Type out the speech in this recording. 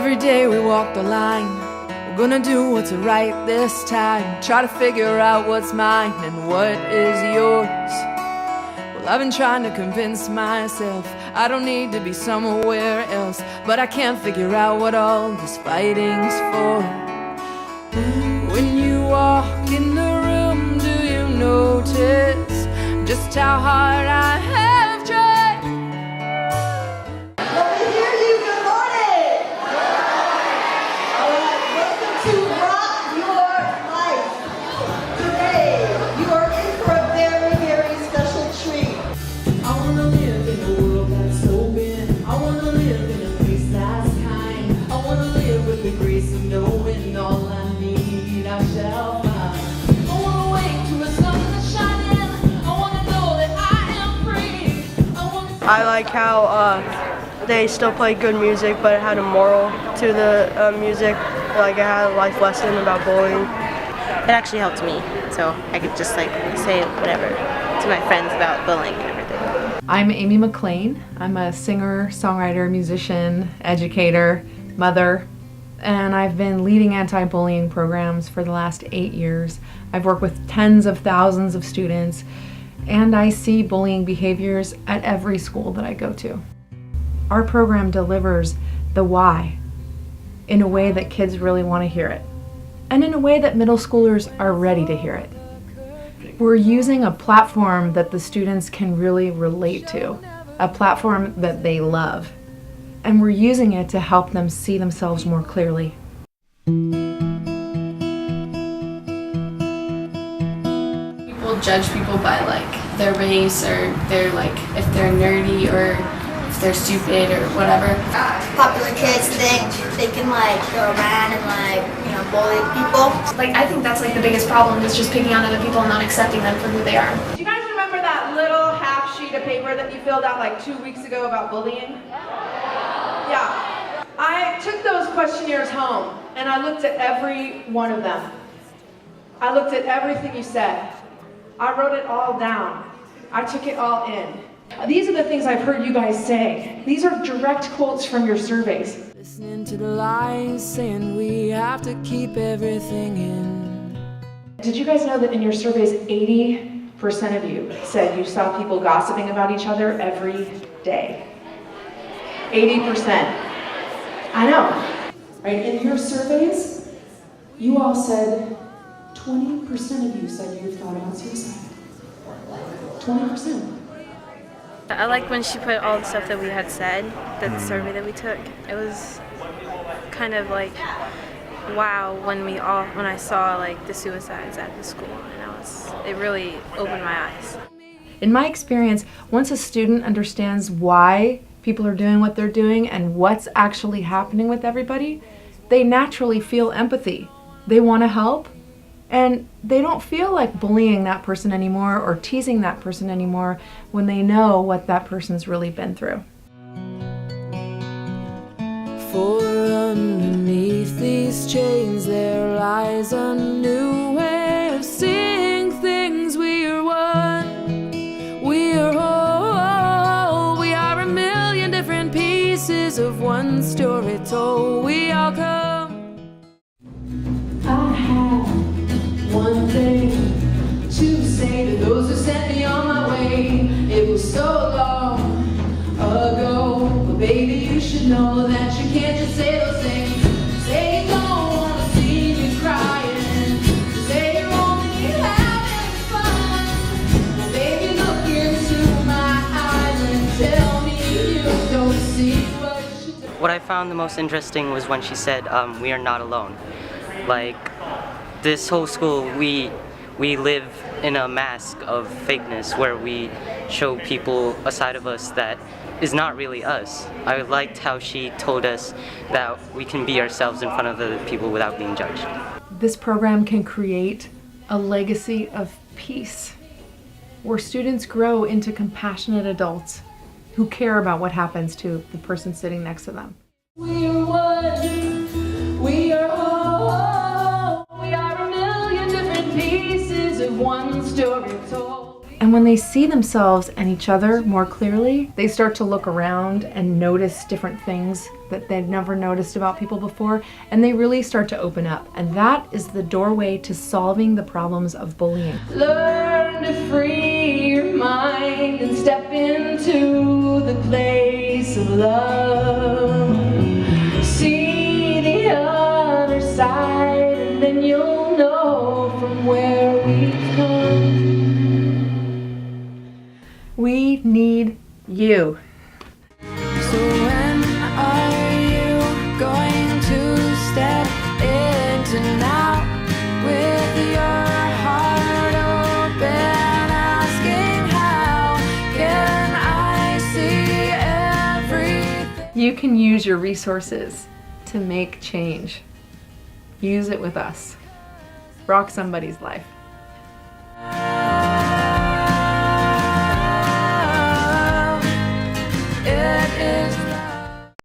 Every day we walk the line. We're gonna do what's right this time. Try to figure out what's mine and what is yours. Well, I've been trying to convince myself I don't need to be somewhere else, but I can't figure out what all this fighting's for. When you walk in the room, do you notice just how hard I have tried? Let me hear you. Good morning. All right, welcome to Rock Your Life. Today, you are in for a very, very special treat. I wanna live in a world that's open. I wanna live in a place that's kind. I wanna live with the grace of knowing all I need I shall find. I wanna wake to a sun that's shining. I wanna know that I am free. I like how they still play good music, but it had a moral to the music. Like it had a life lesson about bullying. It actually helped me, so I could just like say whatever to my friends about bullying and everything. I'm Amy McLean. I'm a singer, songwriter, musician, educator, mother, and I've been leading anti-bullying programs for the last 8 years. I've worked with tens of thousands of students, and I see bullying behaviors at every school that I go to. Our program delivers the why in a way that kids really want to hear it, and in a way that middle schoolers are ready to hear it. We're using a platform that the students can really relate to, a platform that they love, and we're using it to help them see themselves more clearly. People judge people by like their race or their like if they're nerdy or if they're stupid or whatever. Popular kids think they can like go around and like, you know, bully people. Like I think that's like the biggest problem is just picking on other people and not accepting them for who they are. Do you guys remember that little half sheet of paper that you filled out like 2 weeks ago about bullying? Yeah. I took those questionnaires home and I looked at every one of them. I looked at everything you said. I wrote it all down. I took it all in. These are the things I've heard you guys say. These are direct quotes from your surveys. Listening to the lies saying we have to keep everything in. Did you guys know that in your surveys, 80% of you said you saw people gossiping about each other every day? 80%. I know. Right? In your surveys, you all said 20% of you said you thought about suicide. 20%. I liked when she put all the stuff that we had said, the survey that we took. It was kind of like, wow, when I saw like the suicides at the school, and it really opened my eyes. In my experience, once a student understands why people are doing what they're doing and what's actually happening with everybody, they naturally feel empathy. They want to help, and they don't feel like bullying that person anymore or teasing that person anymore when they know what that person's really been through. For underneath these chains there lies a new way of seeing things. We are one, we are whole, we are a million different pieces of one story told. We all come. I have one thing to say to those who sent me on my way. It was so long ago, but baby you should know that you can't just say those things. Say you don't wanna see me crying, say you're only having fun, but baby look into my eyes and tell me you don't see what you do. What I found the most interesting was when she said, we are not alone. Like, this whole school, we live in a mask of fakeness where we show people a side of us that is not really us. I liked how she told us that we can be ourselves in front of other people without being judged. This program can create a legacy of peace, where students grow into compassionate adults who care about what happens to the person sitting next to them. We are one, we are whole, we are a million different pieces of one story told. And when they see themselves and each other more clearly, they start to look around and notice different things that they'd never noticed about people before, and they really start to open up. And that is the doorway to solving the problems of bullying. Learn to free your mind and step into the place of love. See the other side, and then you'll know from where we've come. We need you. So when are you going to step into now with your heart open, asking how can I see everything? You can use your resources to make change. Use it with us. Rock somebody's life.